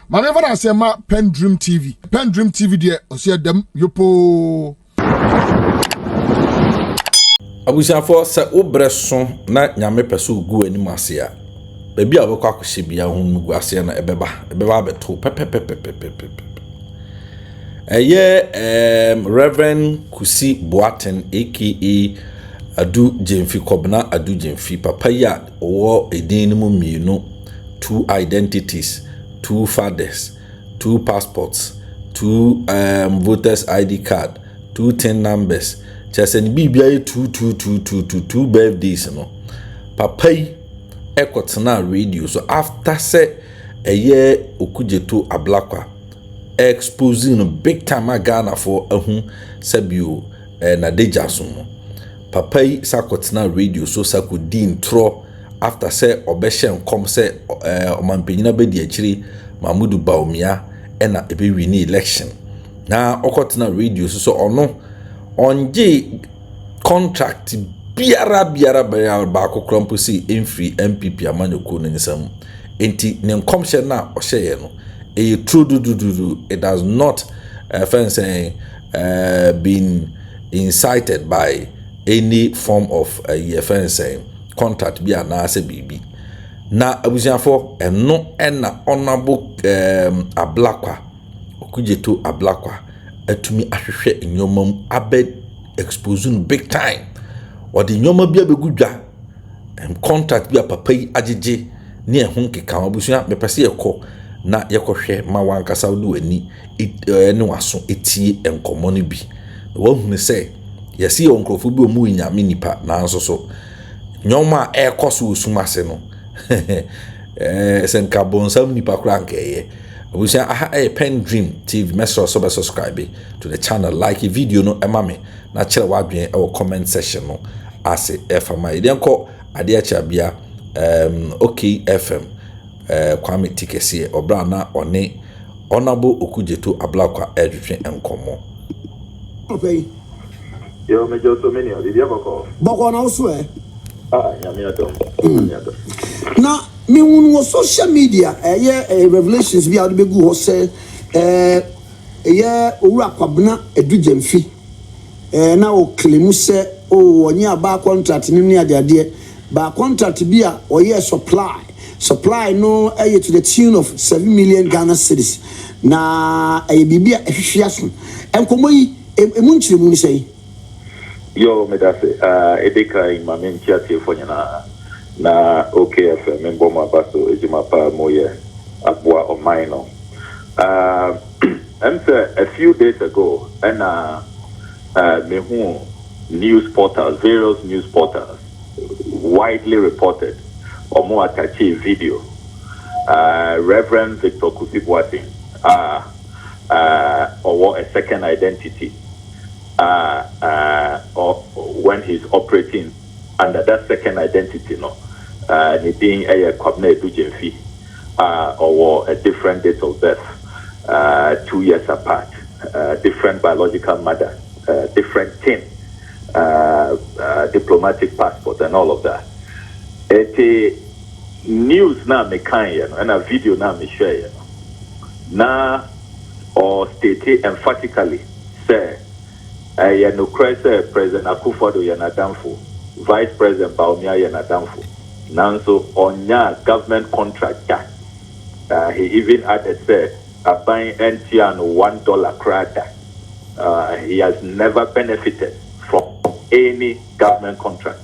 My never I say ma PENDREAM TV. PENDREAM TV there. I see them yopo. Abusiafo se obreso na nyame pese ogu anim ase a baabi a wobekọ akohye bia ho nugu ase na ebeba abeto pepepepepepepe Reverend Kusi Boateng AKA Adu Jemfi Kobna Adu Jemfi papa ya owo edin mu mienu, 2 identities, 2 fathers, 2 passports, 2 voters ID card, 2 10 numbers. Chasing BBI 2 birthdays no. Papa yi ekotena radio so after say a year okujeto Ablakwa exposing big time Ghana for sabio na dejasun. Papa yi sakotena radio so sakodi intro after say obehye nkom say omanpenyina bedi akiri Mamudu Bawumia na ebe win election. Na okotena radio so ono onje contract biara baako krampo si emfree MPP amanyoko no nsam enti ne nkomhye na ohye no e true it does not been incited by any form of contract bi anaase bibi na abusiafo eno na honorable Ablakwa okujeto Ablakwa atumi ahwehwe enyomam abed exposing big time or the nyoma bia begudwa contract bia papa yi ajeje ne ehun keka abusua mepese yekọ na yekohwe ma wankasa wo ani ne waso etie enkomo no bi wo hunu se yesi onkrofo bi omu nyame nipa na nso so nyoma ekoso osumase no senka bonsam nipa kra nkeye. We say PENDREAM TV. Make sure so subscribe to the channel, like a video no emame na chere wadwen our comment section no ase efama iden ko ade achabia okay FM kwame tikese obra na one honorable okujeto Ablakwa edwetwe enkomo. Okay. Yo me jo so many o di abako. Boko na so e. Nyame adom. Na me won social media revelations bi a de begu ho say owura kwabna Adu Jemfi na o claim say o onye aba contract ni ade ba contract bi a oye supply no to the tune of 7 million Ghana cedis na bibi a ehwehwea so enkomo yi emunchire mu ni say yo me da se edeka imame nchiate fonyana na OKF member mabaso ejimapa moye abua omaino. And a few days ago and me who news portals, various news portals widely reported or more attached video Reverend Victor Kusi Boateng or a second identity or when he's operating under that second identity no being a Kwabna Adu Jemfi or a different date of birth 2 years apart, different biological mother, different kin, diplomatic passport and all of that. It news na me kan and a video na me share na or state emphatically say no President Akufo-Addo yanadamfo, Vice President Bawumia yanadamfo. Nanso onya government contractor. He even added say buying NTN $1 credit. He has never benefited from any government contract.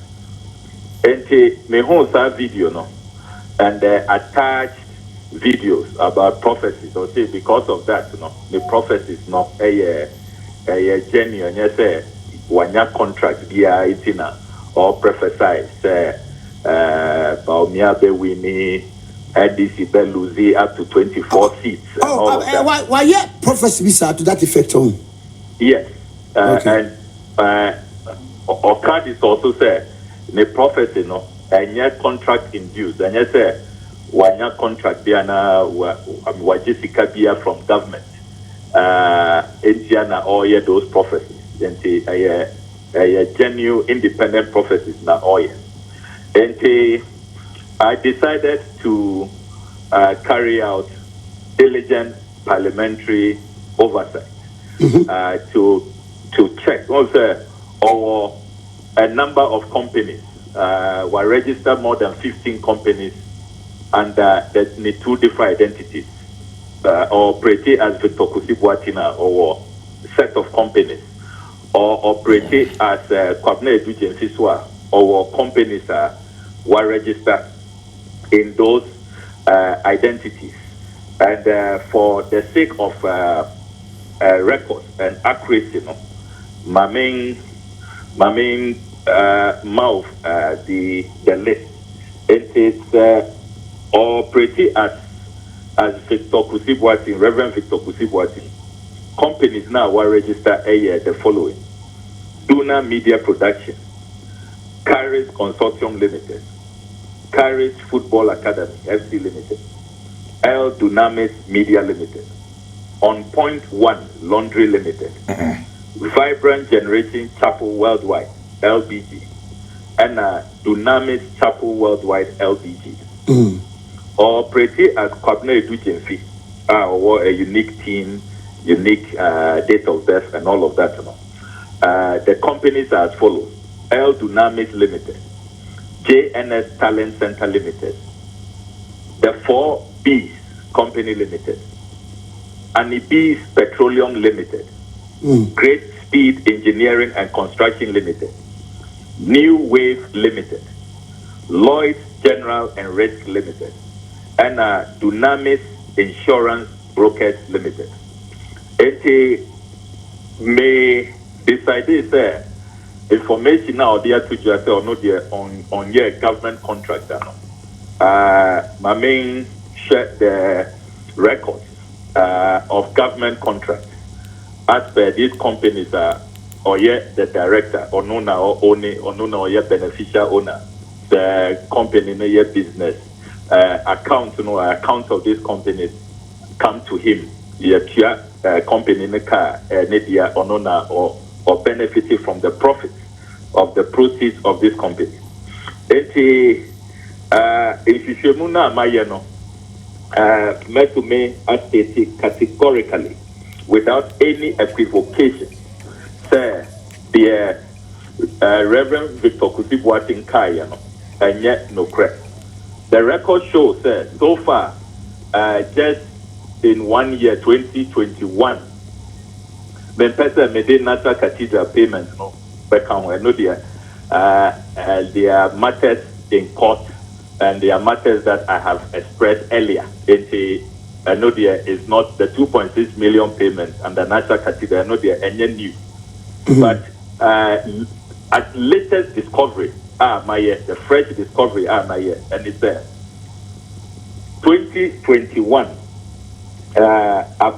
And me whole video no and attached videos about prophecies. Or say because of that, the prophecies no a genuine say one year contract via itina or prophesy say Bawumia be winning ADC be losing up to 24 seats. Why yeah prophecy visa to that effect on? Yes. Okay. And Okad is also say the prophecy no and yet contract induced and yet say one year contract biana wajisika bia from government Indiana all yeah those prophecies and a genuine independent prophecies na all yeah. And I decided to carry out diligent parliamentary oversight to check. Also, or a number of companies were registered, more than 15 companies under the two different identities, operating as Victor Kusi Boateng or set of companies, or operating as Kwabena Edu Jemfi or companies were registered in those identities. And for the sake of records and accuracy, my main mouth the list. It is operating as Victor Kusi Boateng, Reverend Victor Kusi Boateng. Companies now were registered the following: Duna Media Production, Caris Consortium Limited, Caris Football Academy FC Limited, L Dunamis Media Limited, On Point One Laundry Limited, Vibrant Generation Chapel Worldwide LBG, and Dunamis Chapel Worldwide LBG. Operating as Kwabena Edu Jemfi, or a unique team, unique date of birth, and all of that. The companies are as follows: L Dunamis Limited, JNS Talent Center Limited, the 4Bs Company Limited, Anibis Petroleum Limited, Great Speed Engineering and Construction Limited, New Wave Limited, Lloyd's General and Risk Limited, and Dunamis Insurance Brokers Limited. It may decide this information now there to just or not there on your government contract. My main share the records of government contracts as per these companies or yet the director or no now or owner or no now yet beneficial owner, the company no yet business account account of these companies come to him. Company in the car nedia or no or benefiting from the profits of the proceeds of this company. If you mayeno met to me as stated categorically without any equivocation, say the Reverend Victor Kusi Boateng Kayano and yet no correct. The record shows so far just in 1 year 2021 when person made natural cathedral payments no back on there are matters in court and there are matters that I have expressed earlier. I know there is not the 2.6 million payments and the natural cathedral. I know there are any new, but at latest discovery the fresh discovery my and it's 2021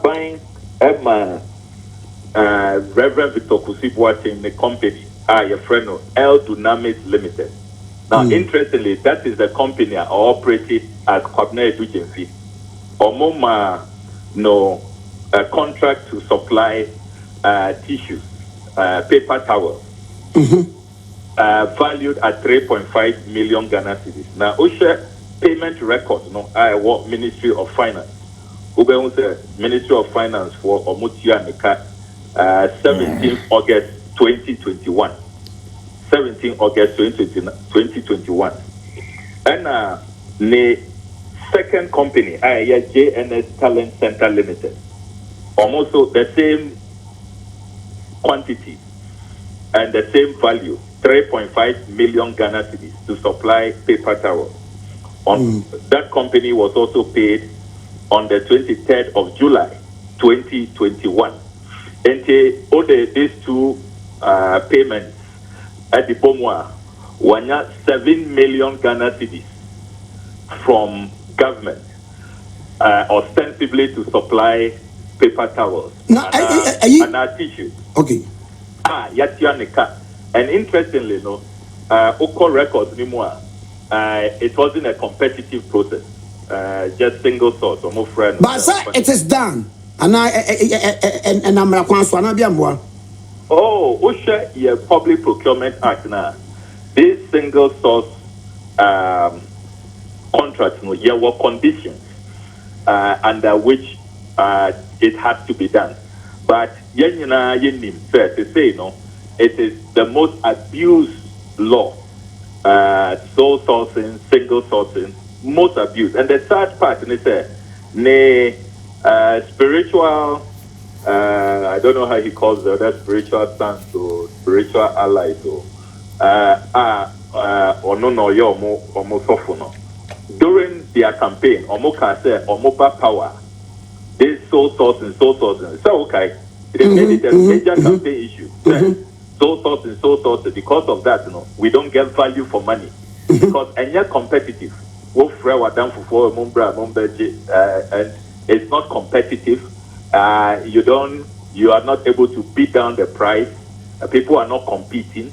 buying Reverend Victor Kusi Boateng the company your friend L Dunamis Limited. Now interestingly, that is the company operated as Kwabena Edu Jemfi or MoMA a contract to supply tissues, paper towels, valued at 3.5 million Ghana cedis. Now, OSHA payment records, what Ministry of Finance, Ministry of Finance for Omutia Nika, 17th August 2021. 17 August 2021. And the second company, JNS Talent Center Limited, almost the same quantity and the same value, 3.5 million Ghana cedis to supply paper towels. That company was also paid on the 23rd of July 2021. And these two payments at the Bawumia were 7 million Ghana cedis from government, ostensibly to supply paper towels and our tissues. Okay. And interestingly, Oko Records anymore. It wasn't a competitive process, just single source or more friends. But it is done, and I'm Ablakwa. Oh, OSHA, yeah, Public Procurement Act now. This single source contract, there were conditions under which it has to be done. But to say, it is the most abused law. Sole sourcing, single sourcing, most abused. And the third part, spiritual, I don't know how he calls that spiritual stance or spiritual allies during their campaign, Omoka said, Omopa power, this sole sourcing. So, okay, they made it a major campaign issue. Sole sourcing. Because of that, we don't get value for money. Because and you're competitive. And it's not competitive. You are not able to beat down the price. People are not competing.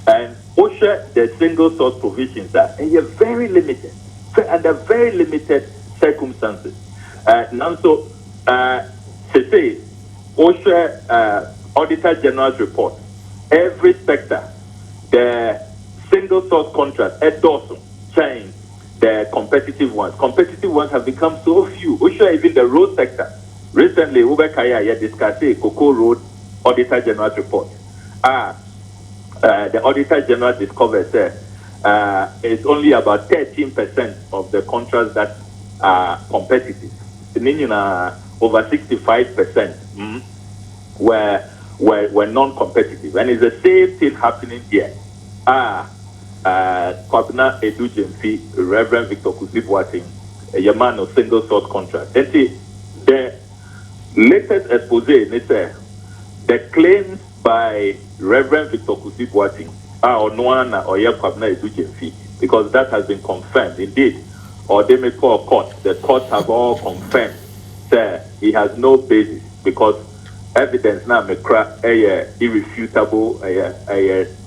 And OSHA, the single source provisions are very limited, under very limited circumstances. Now, so to say, OSHA Auditor General's report, every sector, the single source contract, also change the competitive ones. Competitive ones have become so few. OSHA, even the road sector. Recently, AY3KA discussed Cocoa Road Auditor General's report. The Auditor General discovered that it's only about 13% of the contracts that are competitive. Meaning over 65% were non-competitive. And it's the same thing happening here. Kwabena Edu Jemfi, Reverend Victor Kusi Boateng, a man of single source contract. And see, the latest expose, the claims by Reverend Victor Kusi Boateng or Noana or Kwabena Edu Jemfi, because that has been confirmed. Indeed, or they may call court. The courts have all confirmed that he has no basis because evidence now may cry irrefutable,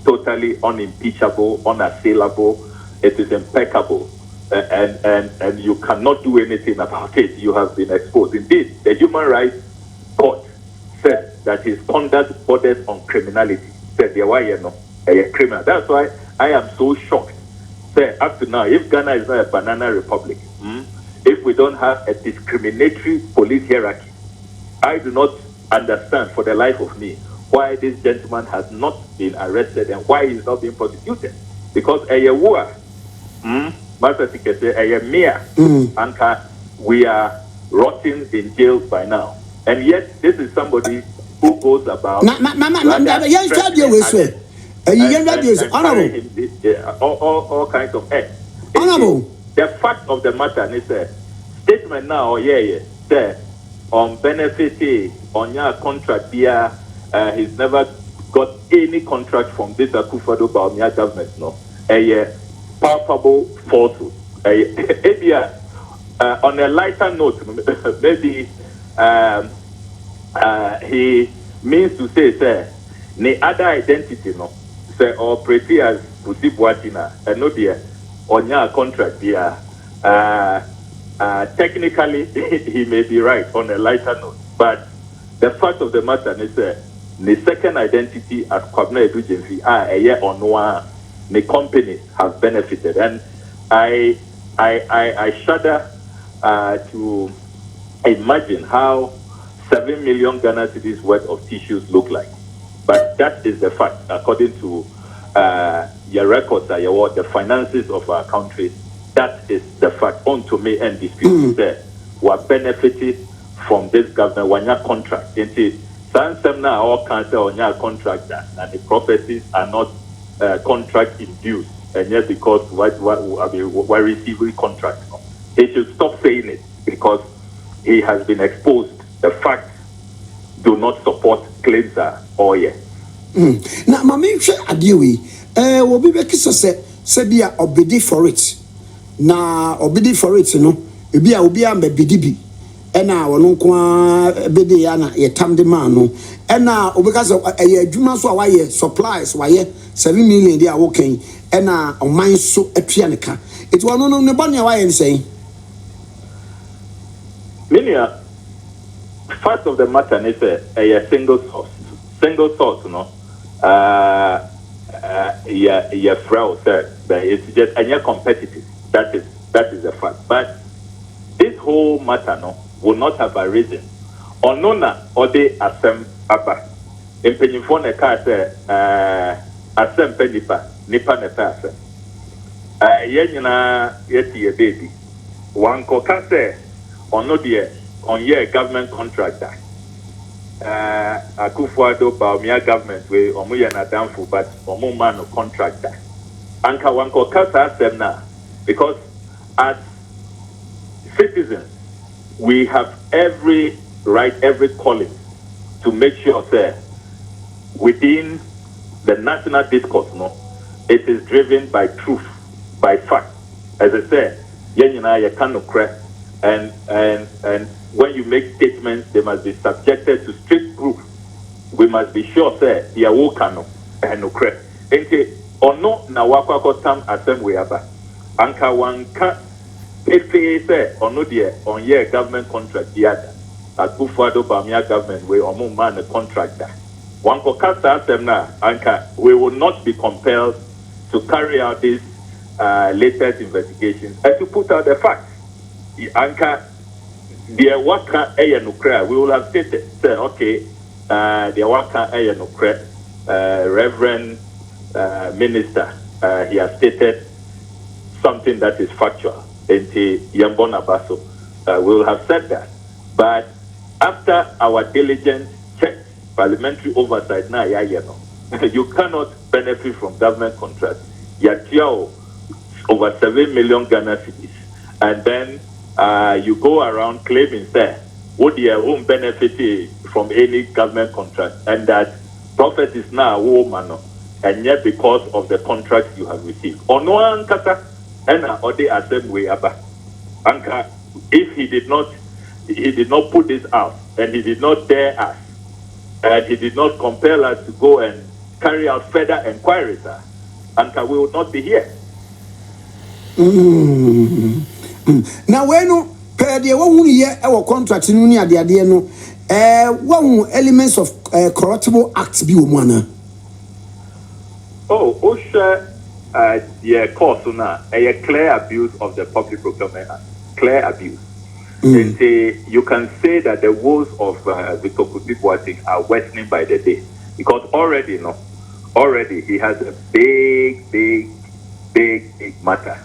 totally unimpeachable, unassailable. It is impeccable, and you cannot do anything about it. You have been exposed. Indeed, the Human Rights Court said that his conduct borders on criminality. Said the why a criminal. That's why I am so shocked. Say up to now, if Ghana is not a banana republic, if we don't have a discriminatory police hierarchy, I do not understand for the life of me why this gentleman has not been arrested and why he's not being prosecuted. Because we are rotting in jail by now. And yet this is somebody who goes about all kinds of acts. Honorable. The fact of the matter is a statement now, say on benefit on your contract here, he's never got any contract from this Akufo-Addo Bawumia government, a palpable falsehood. On a lighter note, maybe he means to say, the other identity, say, or pretty as Kusi Boateng, and no dear, on your contract here. Technically, he may be right on a lighter note, but the fact of the matter is the second identity as Kwabena Edu Jemfi a year on one, the companies have benefited, and I shudder to imagine how 7 million Ghana cedis worth of tissues look like. But that is the fact, according to your records, the finances of our country. That is the fact. On to me and dispute there. We are benefited from this government when your contract. Some now all cancel on your contract and the prophecies are not contract induced, and yet because we're receiving contract. He should stop saying it because he has been exposed. The facts do not support claims are all here. Now, Mammy, Adiwi, will be back so say be obedi for it. Na obedi for it, ebi a obi a mbedibi ena wono kwa bedi ya na ye tam de man no ena obeka so adwuma so a waye supplies waye 7 million dia woken ena oman so atua ne ka it wono no ne bone waye say Linear fact of the matter is a single source fraud, but it's just and you're competitive. That is the fact. But this whole matter no would not have arisen. Onona ode asem aba. Empenyimfo na ka say asem penipa nipa na pa asem. Ye nyina yeti ye baby. One ko ka say ono de on year government contractor. Akufo-Addo Bawumia government we omo ye na danfo but omo man no contractor. Anka one ko ka say asem na because as citizens we have every right, every calling to make sure that within the national discourse, no, it is driven by truth, by fact. As I said, you can't crack, and when you make statements, they must be subjected to strict proof. We must be sure that they are wokano and no crack. Ente ono na wakwa tam assembly aba. Anka wanka if say ono die on year government contract the other. At Kusi Bawumia government, we are man a contractor. One kokasa them now, Anka, we will not be compelled to carry out this latest investigation and to put out the facts. Anka, the waka aya nukra, we will have stated, say, okay, the waka aya nukra, Reverend Minister, he has stated something that is factual. Enti Yambona Baso, we will have said that. But after our diligent check, parliamentary oversight, now you cannot benefit from government contracts. You over 7 million Ghana cedis, and then you go around claiming that would you won't benefit from any government contract, and that Prophet is now a woman, and yet because of the contracts you have received. Ono kata and ode assembly aba. Anka, if he did not put this out, and he did not dare us, and he did not compel us to go and carry out further inquiries, and we would not be here. Now, when per the 1 year our contract in Unia the Adiano, one elements of corruptible acts be one. Oh, OSHA, the course now, a clear abuse of the Public Procurement Act, clear abuse. And you can say that the woes of Victor Kusi Boateng are worsening by the day, because already he has a big matter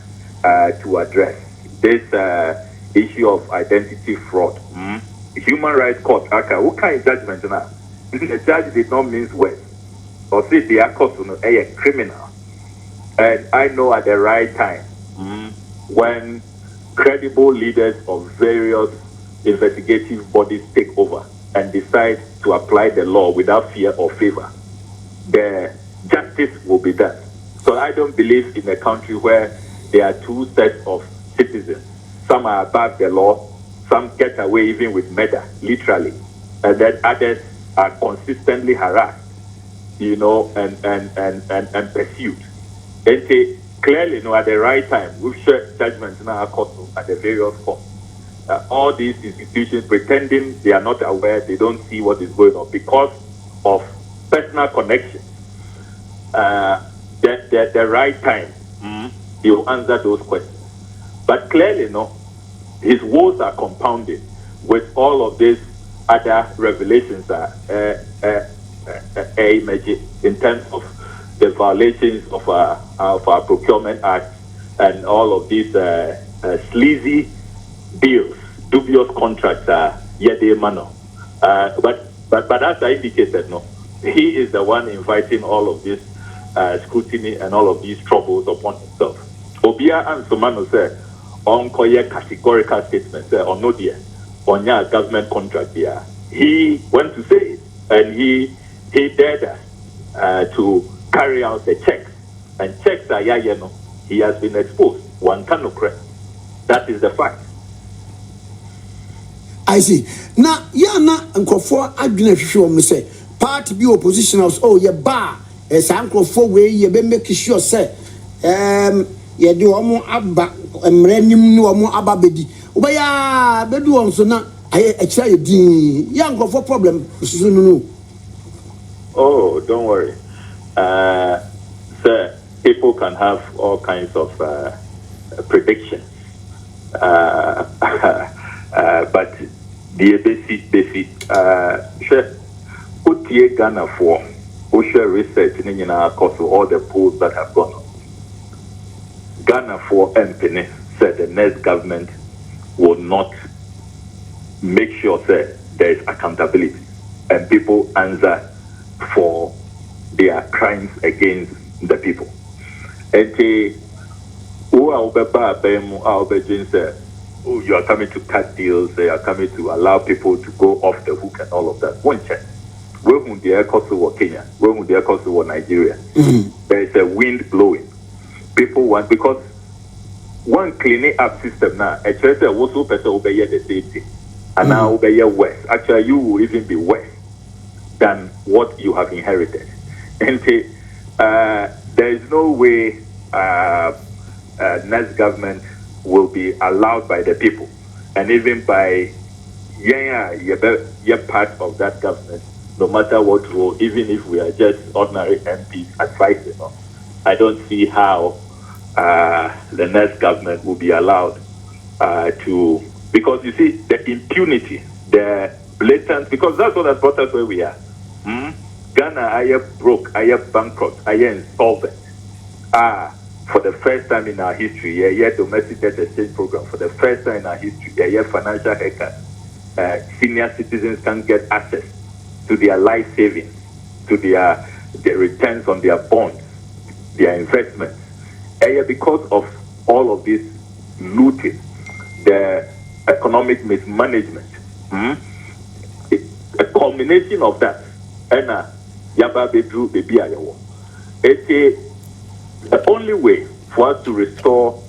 to address. This issue of identity fraud. Human Rights Court, what kind of judgment now? The judge did not mince words or say they are caught a criminal. And I know at the right time when credible leaders of various investigative bodies take over and decide to apply the law without fear or favor, the justice will be done. So I don't believe in a country where there are two sets of citizens. Some are above the law, some get away even with murder, literally, and then others are consistently harassed, and pursued. And clearly, at the right time, we've shared judgments in our courts at the various courts. All these institutions pretending they are not aware, they don't see what is going on because of personal connections. The right time, he will answer those questions. But clearly, his woes are compounded with all of these other revelations in terms of the violations of our Procurement Act and all of these sleazy deals, dubious contracts, but as I indicated, he is the one inviting all of this scrutiny and all of these troubles upon himself. Obia and Somano said, on koye categorical statement, on no dear, on your government contract here. He went to say it, and he dared us to carry out the checks. And checks are he has been exposed. One cannot correct. That is the fact. I see. Now, and for Adrian, say, part be opposition house, bar, as uncle for way, you be making sure, say, you do almost abba, and renew no more ababedi. Obaya, bedu on so now, I try young for problem. Oh, don't worry. Sir, people can have all kinds of predictions. but the basic share Utie Ghana for share research in across all the polls that have gone on. Ghana for MPN said the next government will not make sure that there is accountability and people answer for their crimes against the people. And you are coming to cut deals, they are coming to allow people to go off the hook and all of that. One check. Where would the air cost over Kenya? Where would the air cost over Nigeria? There is a wind blowing. People want, because one cleaning up system now, a church was so better obey the same thing. And now obey worse. Actually, you will even be worse than what you have inherited. And there is no way next government will be allowed by the people, and even by you're part of that government, no matter what role, even if we are just ordinary MPs advising. I don't see how the next government will be allowed to, because you see the impunity, the blatant, because that's what has brought us where we are. Ghana, I am broke, I am bankrupt, I am insolvent. For the first time in our history, domestic debt exchange program. For the first time in our history, financial haircut. Senior citizens can get access to their life savings, to their returns on their bonds, their investments. Because of all of this looting, the economic mismanagement, a culmination of that, the only way for us to restore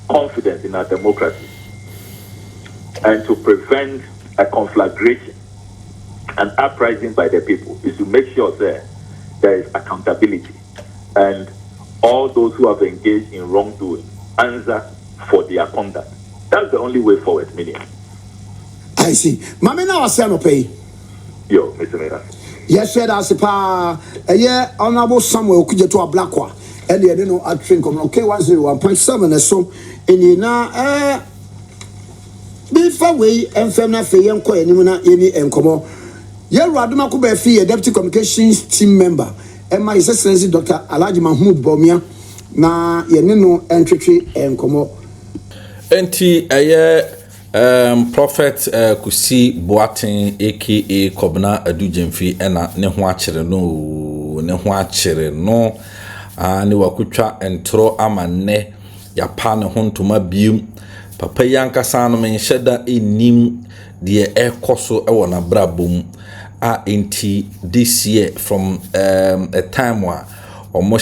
confidence in our democracy and to prevent a conflagration and uprising by the people is to make sure that there is accountability and all those who have engaged in wrongdoing answer for their conduct. That's the only way forward, Minion. I see. Mami na wasi ano pay. Yo, Mr. Mayor. Yes, sir, that's a pa. Honorable Samuel Kuja to Ablakwa. And you know, I think on okay 101.7 so and you now before we and family fee and coin any and come on. Yeah, Raduma Kuba Fee, a deputy communications team member, and my excellency Dr. Alhaji Mahmoud Bawumia na yenino entry and come on. Enti Prophet Kusi Boateng AKA Kobna Adu Jemfi ena ne ho akere no ani wakutwa entro amanne ya pa ne ho ntoma bium papa yankasa no menhyeda enim de ekoso ewo na brabom enti this year from a time wa omo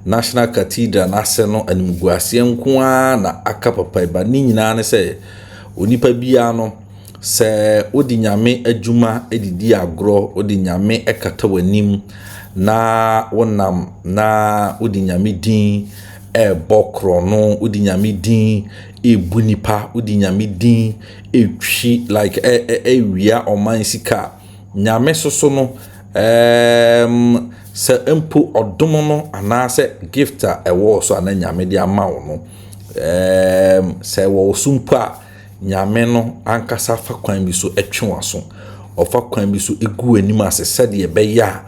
National Cathedral na ase no animguase nkoa na aka papa ba ni nyina ne se onipa bia no se odi nyame adwuma edidi agro odi nyame ekata wanim na wonam na odi nyame din bokro no odi nyame din ebunipa odi nyame din etwi like wia oman sika nyame soso no se empo odomo no anase gifta ewo so ana nyame dia ma wo no se wo sumpa nyame no ankasa fa kwan bi so etwewaso ofa kwan bi so egu anim asese de be ya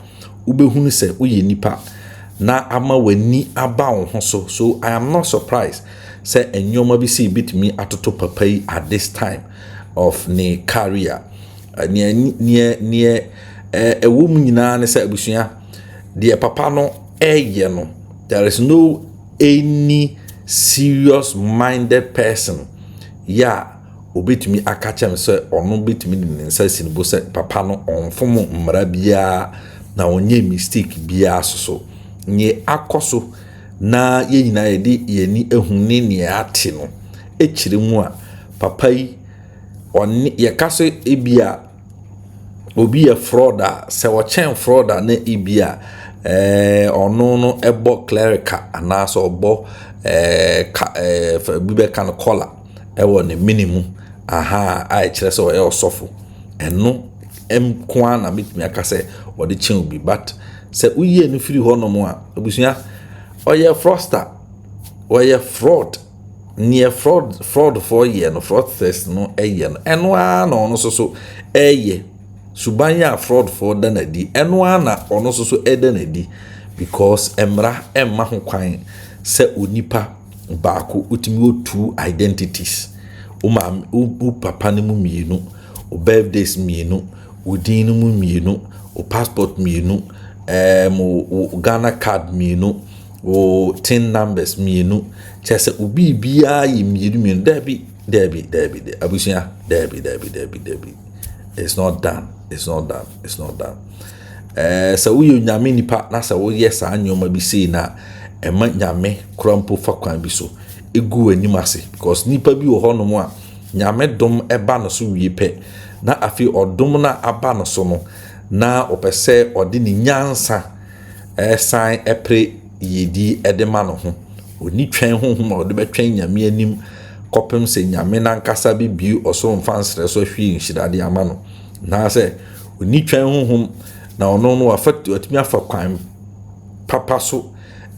ubehunu se uye nipa na ama wani aba wo ho so I am not surprised say enyoma bi say bitimi atoto papa yi at this time of ne career near ewum nyina ne say abusua the papa no no there is no any serious minded person obetumi akachem say ono betumi de nsa sinbo say papa no onfom mmara bia na onye mistake bia so nye akoso na ye nyina ye di yeni ehunni ne ate no ekire mu a papa yi oni ye kaso ebia obi ye frauda se wo chen frauda na ebia ono no ebo clerical anaso obo bibe kan kola ewo ne minimum a kire se o sofo eno kwa na mitimi aka se o de chen obi but se uye no firi ho no mo a obusua oye froster oye fraud near fraud for year no fraud test no yen eno no so subanya fraud for danadi eno na ono so edanadi because emra emma ho kwan se onipa baako utimi o two identities o papa ne mu mienu o birthdays mienu o din mu mienu o passport mienu o Ghana card mienu o tin numbers mienu chese obi bia yi mienu debi abusia debi it's not done so we nyame nipa na sa wo yes anyoma bi sei na ema nyame krampo fa kwan bi so egu anim ase because nipa bi wo hono mo a nyame dom eba no so wie pe na afi odom na aba no so no na opese ode ni nyansa sign epre yedi edema no ho oni twen honhom a ode betwen nyame anim kopem se nyame na nkasa bi biu oso mfansre so hwi nhirade ama no na se oni twen honhom na ono no afatu atimi afa kwan papa so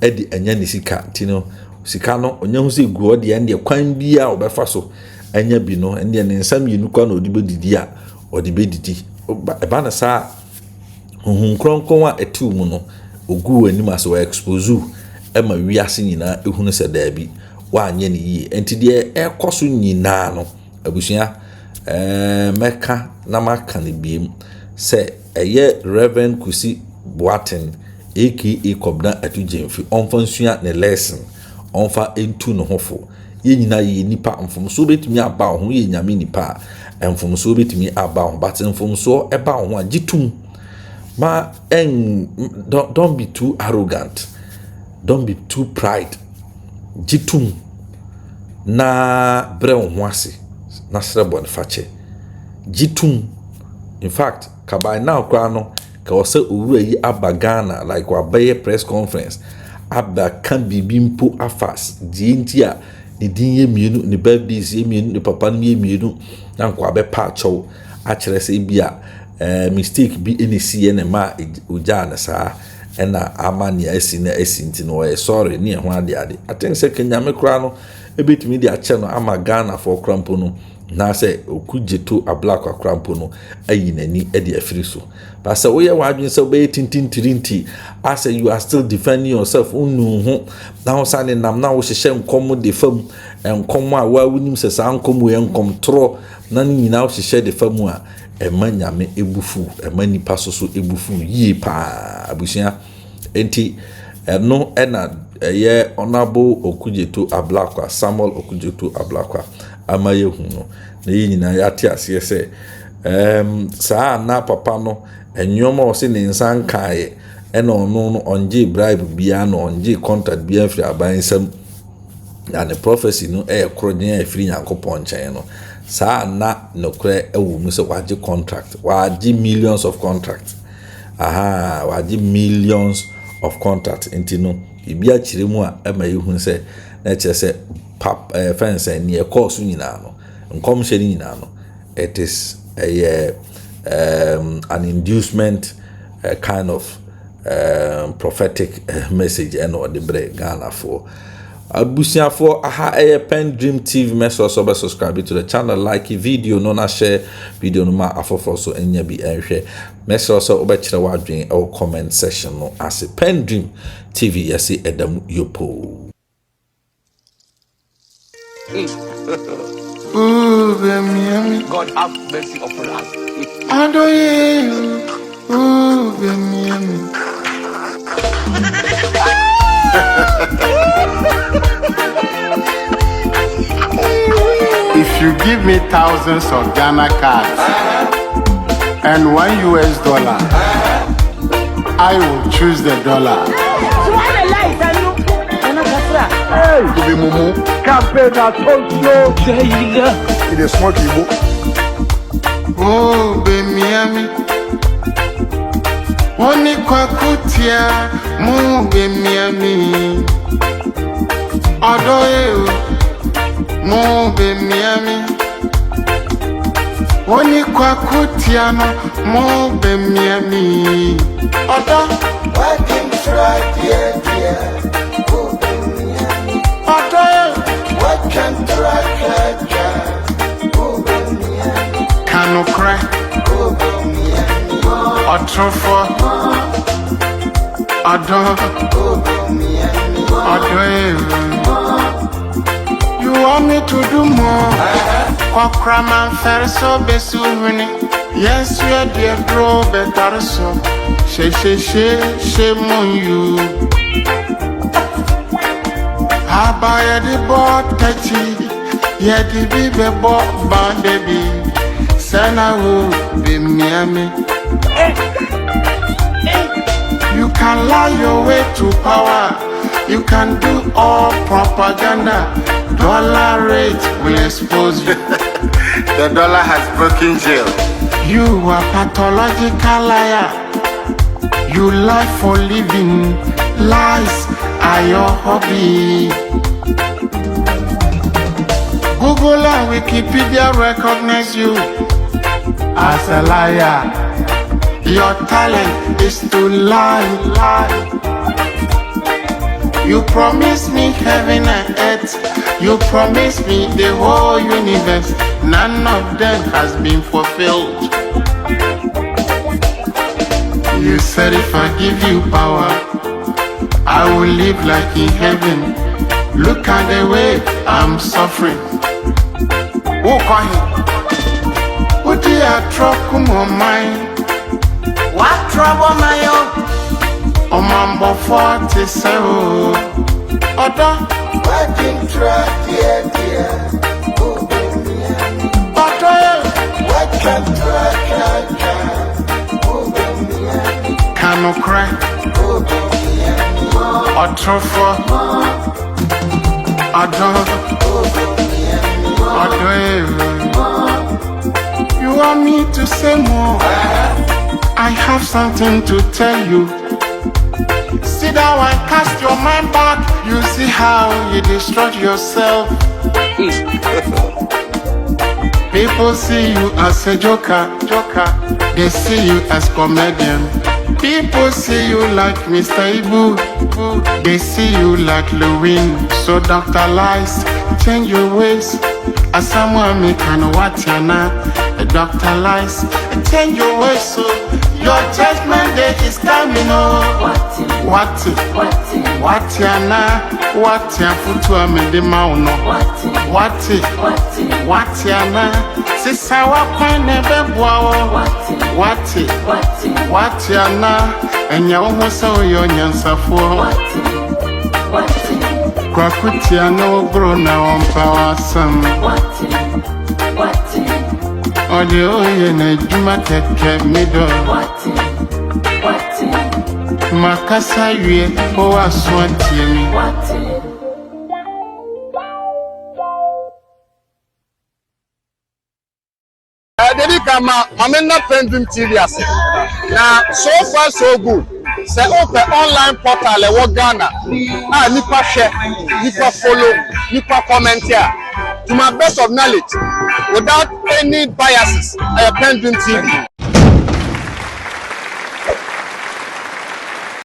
edi anya ni sika tino sika no onya hu se guo de ende kwan bia obefa so anya bi no ende ne nsam yenu kwa na odi bedidi a odi bedidi eba na sa honhom kronkron a etu mu no ogu anim aso wa expose ema wiase nyina ehunu se da bi wa anya ni yi enti de ekoso nyina no abusua meka na maka ne biem se eye Reverend Kusi Boateng AKA Kobna Atujemfi onfa nsua ne lesson onfa entu no hofo ye nyina ye nipa mfomso betimi aba ho ye nyame nipa mfomso betimi aba ho but mfomso eba ho agitum ma don't be too arrogant, don't be too pride gitum na bre ho ase na srebo ne fache gitum. In fact kabai now kwa no ka wose owura yi abagana like wa baye press conference abda kan bibimpo afas dientia ne dinye mienu ne birthdays ye mienu ne papa ne mienu na kwa be pa chow a kire se bia mistake bi enisi ne ma oja na sa na amani asi na asinti no sorry ne ho ade aten se kenya me kra no ebetimi dia che no ama Ghana for krampo no na say okujeto Ablakwa krampo no ayi nani e de afiri so but say we wadwen say be tintintirinti as say you are still defending yourself unu ho na ho sa ne nam na wo hyehyɛ nkom de fam nkom a wa wunim se sa nkom we nkom tro na nyina wo hyehyɛ de fam a ema nyame ebufu ema nipa soso ebufu yie pa abusua enti no ena ye honorable okujeto Ablakwa Samuel okujeto Ablakwa amaye hu no na nyina yate ase se saa na papa no enyoma o se ne nsan kae ena ono no onje bribe bia no onje contract bia firi abansam na ne prophecy no kronya afiri Yankopon nkyɛn no saa na nokre ewu mu se waje contract waje millions of contract waje millions of contract enti no ibia kyire mu a ema yehu se na kyerɛ se fence ni course nyina no nkom hye nyina no it is an inducement kind of prophetic message and or the break Ghana for abusia for PENDREAM TV message so subscribe to the channel, like video no na share video no ma afofo so enya bi enhwe message so obekire wadwen or comment section no as PENDREAM TV yesi edam yopo. God have mercy upon us. If you give me thousands of Ghana cards and $1, I will choose the dollar. Hey, Mumu, campaign at Tokyo. It is smoky book. Oh, Miami. Oni kwa kutia, mu Miami. Odoye, mu Miami. Oni kwa kutia, mu Miami. Odo, working right here, dear. What can Kanu cry. Otrofo. Ado. You want me to do more? Kokraman ferso besuhuni. Yes, we are dear bro, better so. Shame on you. Abaya the boat touchy. Yeah, the baby bought baby. Sana will be Miami. You can lie your way to power. You can do all propaganda. Dollar rate will expose you. The dollar has broken jail. You are pathological liar. You lie for living. Lies are your hobby. Google and Wikipedia recognize you as a liar. Your talent is to lie. You promised me heaven and earth. You promised me the whole universe. None of them has been fulfilled. You said if I give you power, I will live like in heaven. Look at the way I'm suffering. Who call him? What do you trouble my mind? What trouble my own? Oh, Mambo 47. Oda. Working track, dear. Oda. Working track, Kanu cry. Otrofo. Oda. You want me to say more? I have something to tell you. Sit down and cast your mind back. You see how you destroy yourself. People see you as a joker. They see you as comedian. People see you like Mr. Ibu. They see you like Lewin. So Dr. Lies, change your ways. As someone me can watch you now. A Dr. Lies, change your ways. So your judgment day is coming. Oh, what ya na? What ya futu amede mauno? What ya na? Sisa wakwane bebwa. What ya na? Enya uhosa uyo nyansafo. Kwa kutia no bro na wampa wasam. Ode oye na juma keke mido. Makasa yue owa swantie mi. Dedi kama mamena PENDREAM TV ase. Na so far so good. Say open online portal e wo Ghana. Ah nipa share, nipa follow, nipa comment here. To my best of knowledge, without any biases, PENDREAM TV.